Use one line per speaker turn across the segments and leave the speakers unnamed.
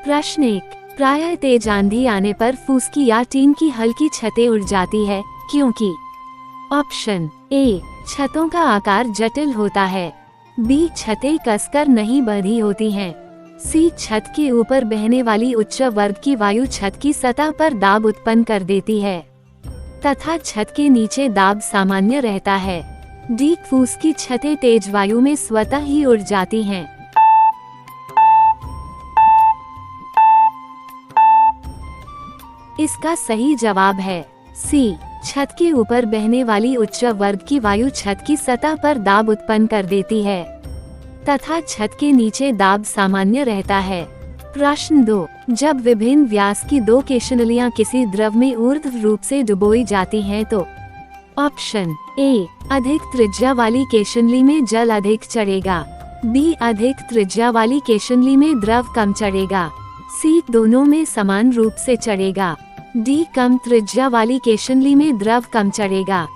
प्रश्न 1, प्रायः तेज आंधी आने पर फूस की या टीन की हल्की छतें उड़ जाती है, क्योंकि? ऑप्शन ए, छतों का आकार जटिल होता है। बी, छतें कसकर नहीं बंधी होती हैं। सी, छत के ऊपर बहने वाली उच्च वर्ग की वायु छत की सतह पर दाब उत्पन्न कर देती है तथा छत के नीचे दाब सामान्य रहता है। डी, फूस की छतें तेज वायु में स्वतः ही उड़ जाती हैं। इसका सही जवाब है सी, छत के ऊपर बहने वाली उच्च वर्ग की वायु छत की सतह पर दाब उत्पन्न कर देती है तथा छत के नीचे दाब सामान्य रहता है। प्रश्न 2, जब विभिन्न व्यास की दो केशनलियां किसी द्रव में ऊर्ध्व रूप से डुबोई जाती हैं तो? ऑप्शन ए, अधिक त्रिज्या वाली केशनली में जल अधिक चढ़ेगा। बी, अधिक त्रिज्या वाली केशनली में द्रव कम चढ़ेगा। सी, दोनों में समान रूप से चढ़ेगा। डी, कम त्रिज्या वाली केशनली में द्रव कम चढ़ेगा।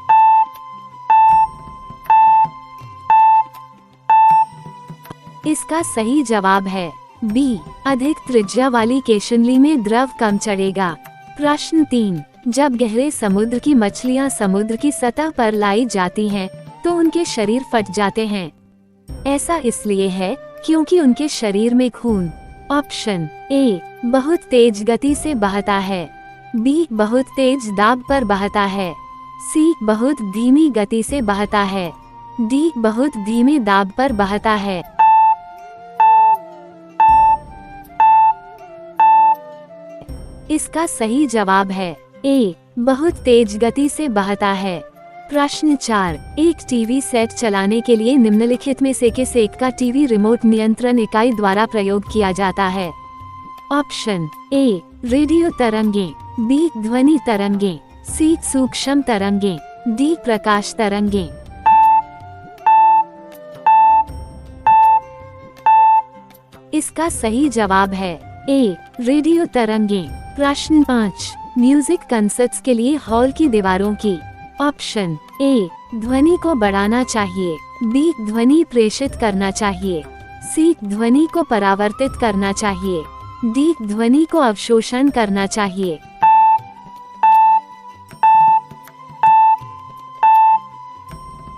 इसका सही जवाब है बी, अधिक त्रिज्या वाली केशनली में द्रव कम चढ़ेगा। प्रश्न 3, जब गहरे समुद्र की मछलियां समुद्र की सतह पर लाई जाती हैं, तो उनके शरीर फट जाते हैं। ऐसा इसलिए है क्योंकि उनके शरीर में खून? ऑप्शन ए, बहुत तेज गति से बहता है। बी, बहुत तेज दाब पर बहता है। सी, बहुत धीमी गति से बहता है। डी, बहुत धीमे दाब पर बहता है। इसका सही जवाब है ए, बहुत तेज गति से बहता है। प्रश्न 4, एक टीवी सेट चलाने के लिए निम्नलिखित में से किस एक का टीवी रिमोट नियंत्रण इकाई द्वारा प्रयोग किया जाता है? ऑप्शन ए, रेडियो तरंगे। बी, ध्वनि तरंगे। सी, सूक्ष्म तरंगे। डी, प्रकाश तरंगे। इसका सही जवाब है ए, रेडियो तरंगे। प्रश्न 5, म्यूजिक कंसर्ट्स के लिए हॉल की दीवारों की? ऑप्शन ए, ध्वनि को बढ़ाना चाहिए। बी, ध्वनि प्रेषित करना चाहिए। सी, ध्वनि को परावर्तित करना चाहिए। डी, ध्वनि को अवशोषण करना चाहिए।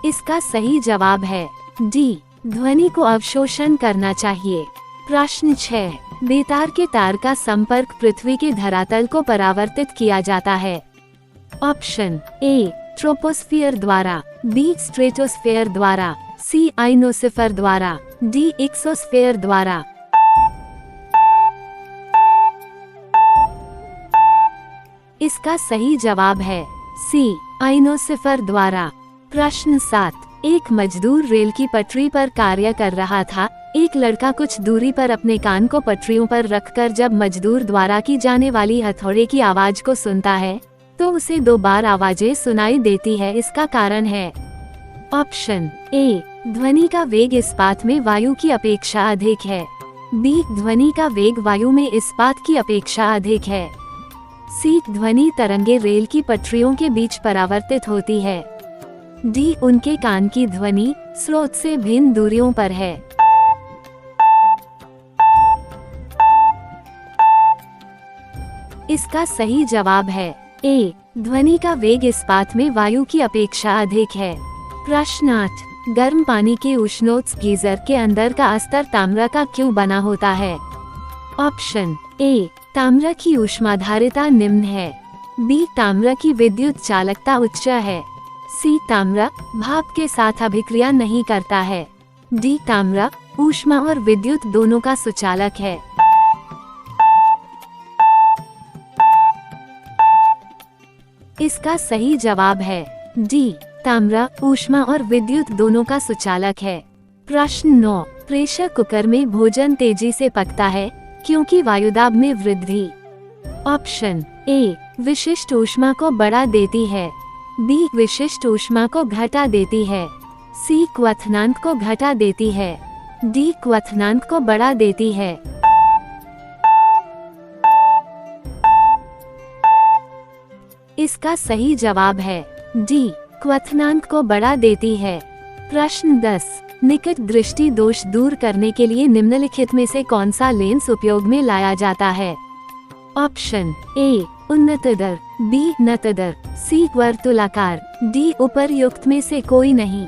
इसका सही जवाब है डी, ध्वनि को अवशोषण करना चाहिए। प्रश्न 6, बेतार के तार का संपर्क पृथ्वी के धरातल को परावर्तित किया जाता है। ऑप्शन ए, ट्रोपोस्फियर द्वारा। बी, स्ट्रेटोस्फियर द्वारा। सी, आइनोस्फीयर द्वारा। डी, एक्सोस्फियर द्वारा। इसका सही जवाब है सी, आइनोस्फीयर द्वारा। प्रश्न 7, एक मजदूर रेल की पटरी पर कार्य कर रहा था। एक लड़का कुछ दूरी पर अपने कान को पटरियों पर रखकर जब मजदूर द्वारा की जाने वाली हथौड़े की आवाज को सुनता है तो उसे 2 बार आवाजें सुनाई देती है। इसका कारण है? ऑप्शन ए, ध्वनि का वेग इस्पात में वायु की अपेक्षा अधिक है। बी, ध्वनि का वेग वायु में इस्पात की अपेक्षा अधिक है। सी, ध्वनि तरंगे रेल की पटरियों के बीच परावर्तित होती है। डी, उनके कान की ध्वनि स्रोत से भिन्न दूरियों पर है। इसका सही जवाब है ए, ध्वनि का वेग इस्पात में वायु की अपेक्षा अधिक है। प्रश्न 8, गर्म पानी के उष्णोत्स गीजर के अंदर का अस्तर ताम्र का क्यों बना होता है? ऑप्शन ए, ताम्र की ऊष्माधारिता निम्न है। बी, ताम्र की विद्युत चालकता उच्च है। सी, ताम्र भाप के साथ अभिक्रिया नहीं करता है। डी, ताम्र ऊष्मा और विद्युत दोनों का सुचालक है। इसका सही जवाब है डी, ताम्र ऊष्मा और विद्युत दोनों का सुचालक है। प्रश्न 9, प्रेशर कुकर में भोजन तेजी से पकता है क्योंकि वायुदाब में वृद्धि? ऑप्शन ए, विशिष्ट ऊष्मा को बढ़ा देती है। बी, विशिष्ट ऊष्मा को घटा देती है। सी, क्वथनांक को घटा देती है। डी, क्वथनांक को बढ़ा देती है। इसका सही जवाब है डी, क्वथनांक को बढ़ा देती है। प्रश्न 10, निकट दृष्टि दोष दूर करने के लिए निम्नलिखित में से कौन सा लेंस उपयोग में लाया जाता है? ऑप्शन ए उन्नतदर, बी नतदर, सी वर्तुलाकार, डी उपर्युक्त में से कोई नहीं।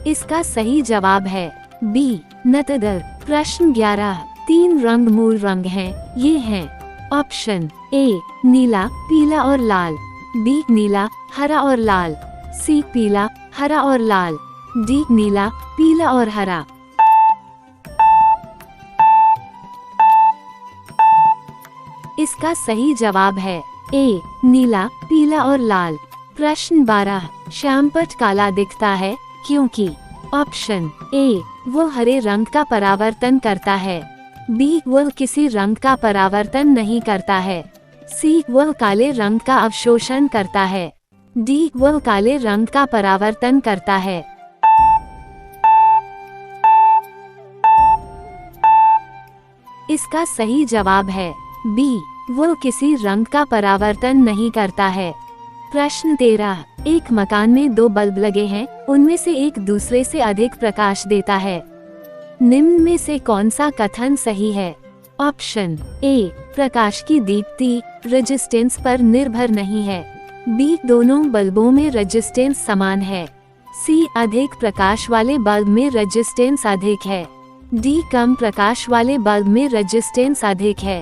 इसका सही जवाब है बी नतदर। प्रश्न 11। 3 रंग मूल रंग हैं, ये हैं ऑप्शन ए नीला, पीला और लाल, बी नीला, हरा और लाल, सी पीला, हरा और लाल, डी नीला, पीला और हरा। इसका सही जवाब है ए नीला, पीला और लाल। प्रश्न 12। श्यामपट काला दिखता है क्योंकि ऑप्शन ए वो हरे रंग का परावर्तन करता है, बी वह किसी रंग का परावर्तन नहीं करता है, सी वह काले रंग का अवशोषण करता है, डी वह काले रंग का परावर्तन करता है। इसका सही जवाब है बी वह किसी रंग का परावर्तन नहीं करता है। प्रश्न 13। एक मकान में 2 बल्ब लगे हैं, उनमें से एक दूसरे से अधिक प्रकाश देता है। निम्न में से कौन सा कथन सही है? ऑप्शन ए प्रकाश की दीप्ति रेजिस्टेंस पर निर्भर नहीं है, बी दोनों बल्बों में रेजिस्टेंस समान है, सी अधिक प्रकाश वाले बल्ब में रेजिस्टेंस अधिक है, डी कम प्रकाश वाले बल्ब में रेजिस्टेंस अधिक है।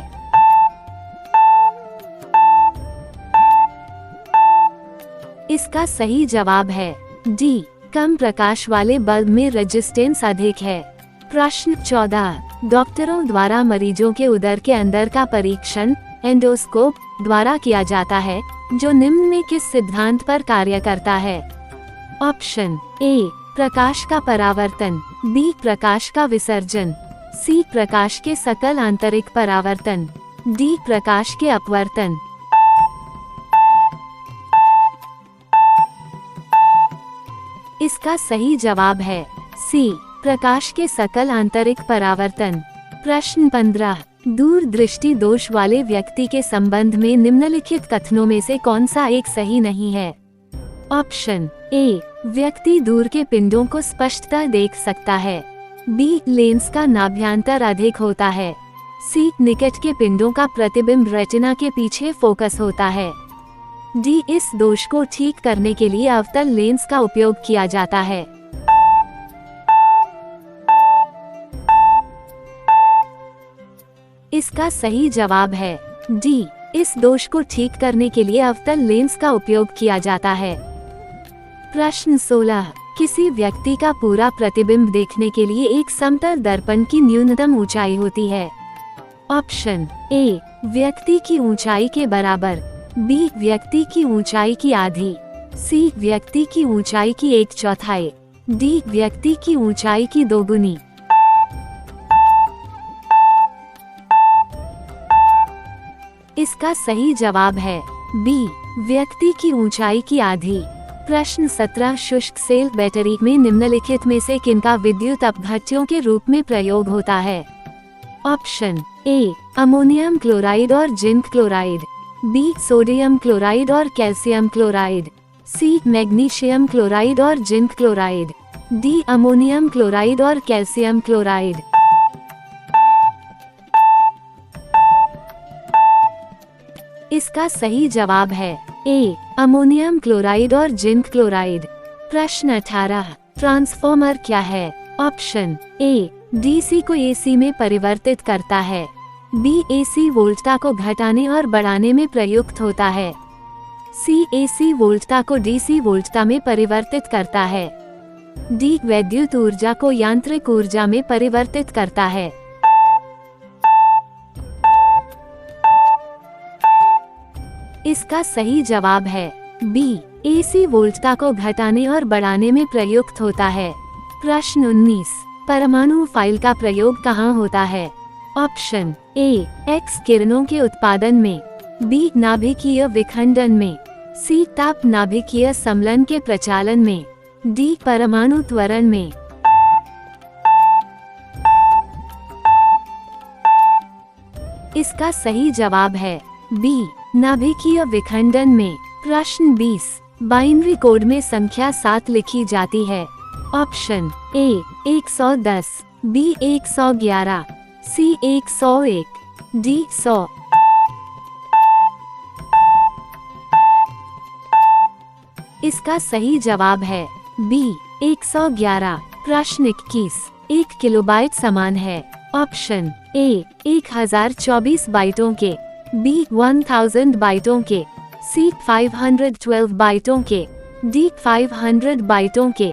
इसका सही जवाब है डी कम प्रकाश वाले बल्ब में रेजिस्टेंस अधिक है। प्रश्न 14। डॉक्टरों द्वारा मरीजों के उदर के अंदर का परीक्षण एंडोस्कोप द्वारा किया जाता है, जो निम्न में किस सिद्धांत पर कार्य करता है? ऑप्शन ए प्रकाश का परावर्तन, बी प्रकाश का विसर्जन, सी प्रकाश के सकल आंतरिक परावर्तन, डी प्रकाश के अपवर्तन। इसका सही जवाब है सी प्रकाश के सकल आंतरिक परावर्तन। प्रश्न 15। दूर दृष्टि दोष वाले व्यक्ति के संबंध में निम्नलिखित कथनों में से कौन सा एक सही नहीं है? ऑप्शन ए व्यक्ति दूर के पिंडों को स्पष्टता देख सकता है, बी लेंस का नाभ्यांतर अधिक होता है, सी निकट के पिंडों का प्रतिबिंब रेटिना के पीछे फोकस होता है, डी इस दोष को ठीक करने के लिए अवतल लेंस का उपयोग किया जाता है। इसका सही जवाब है डी इस दोष को ठीक करने के लिए अवतल लेंस का उपयोग किया जाता है। प्रश्न 16। किसी व्यक्ति का पूरा प्रतिबिंब देखने के लिए एक समतल दर्पण की न्यूनतम ऊंचाई होती है। ऑप्शन ए व्यक्ति की ऊंचाई के बराबर, बी व्यक्ति की ऊंचाई की आधी, सी व्यक्ति की ऊंचाई की 1/4, डी व्यक्ति की ऊंचाई की 2 गुनी। इसका सही जवाब है बी व्यक्ति की ऊंचाई की आधी। प्रश्न 17। शुष्क सेल बैटरी में निम्नलिखित में से किनका विद्युत अपघट्यों के रूप में प्रयोग होता है? ऑप्शन ए अमोनियम क्लोराइड और zinc chloride, B sodium chloride और calcium chloride, C magnesium chloride और zinc chloride, D ammonium chloride और कैल्शियम क्लोराइड। इसका सही जवाब है ए अमोनियम क्लोराइड और जिंक क्लोराइड। प्रश्न 18। ट्रांसफॉर्मर क्या है? ऑप्शन ए डीसी को एसी में परिवर्तित करता है, बी एसी वोल्टता को घटाने और बढ़ाने में प्रयुक्त होता है, सी एसी वोल्टता को डीसी वोल्टता में परिवर्तित करता है, डी वैद्युत ऊर्जा को यांत्रिक ऊर्जा में परिवर्तित करता है। इसका सही जवाब है बी एसी वोल्टता को घटाने और बढ़ाने में प्रयुक्त होता है। प्रश्न 19। परमाणु फाइल का प्रयोग कहाँ होता है? ऑप्शन ए एक्स किरणों के उत्पादन में, बी नाभिकीय विखंडन में, सी ताप नाभिकीय समलन के प्रचालन में, डी परमाणु त्वरण में। इसका सही जवाब है बी नाभिकीय विखंडन में। प्रश्न 20। बाइनरी कोड में संख्या 7 लिखी जाती है? Option A 110, B 111, C 101, D 100। इसका सही जवाब है बी 111। प्रश्न 21, 1 किलोबाइट समान है? ऑप्शन ए 1024 बाइटों के, बी 1000 बाइटों के, सी 512 बाइटों के, डी 500 बाइटों के।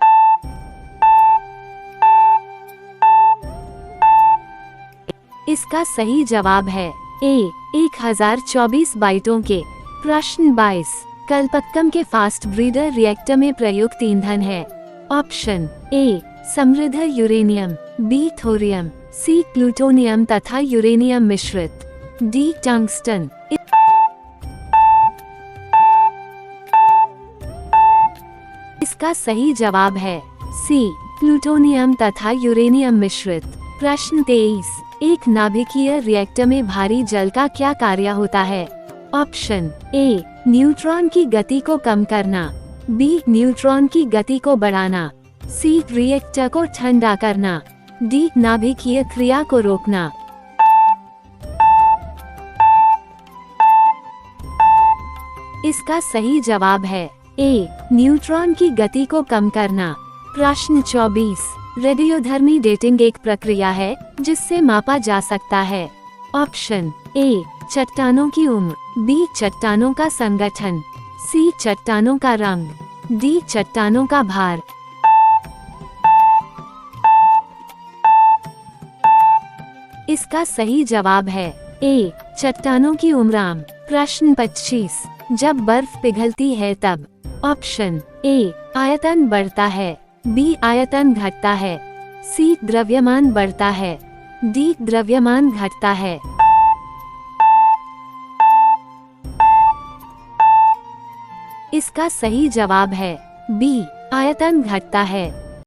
इसका सही जवाब है ए 1024 बाइटों के। प्रश्न 22, कल्पक्कम के फास्ट ब्रीडर रिएक्टर में प्रयुक्त ईंधन है? ऑप्शन ए समृद्ध यूरेनियम, बी थोरियम, सी प्लूटोनियम तथा यूरेनियम मिश्रित, डी टंगस्टन। इसका सही जवाब है सी प्लूटोनियम तथा यूरेनियम मिश्रित। प्रश्न 23, एक नाभिकीय रिएक्टर में भारी जल का क्या कार्य होता है? ऑप्शन ए न्यूट्रॉन की गति को कम करना, बी न्यूट्रॉन की गति को बढ़ाना, सी रिएक्टर को ठंडा करना, डी नाभिकीय क्रिया को रोकना। इसका सही जवाब है ए न्यूट्रॉन की गति को कम करना। प्रश्न 24, रेडियोधर्मी डेटिंग एक प्रक्रिया है जिससे मापा जा सकता है? ऑप्शन ए चट्टानों की उम्र, बी चट्टानों का संगठन, सी चट्टानों का रंग, डी चट्टानों का भार। इसका सही जवाब है ए चट्टानों की उम्र। प्रश्न 25, जब बर्फ पिघलती है तब? ऑप्शन ए आयतन बढ़ता है, बी आयतन घटता है, सी द्रव्यमान बढ़ता है, डी द्रव्यमान घटता है। इसका सही जवाब है बी आयतन घटता है।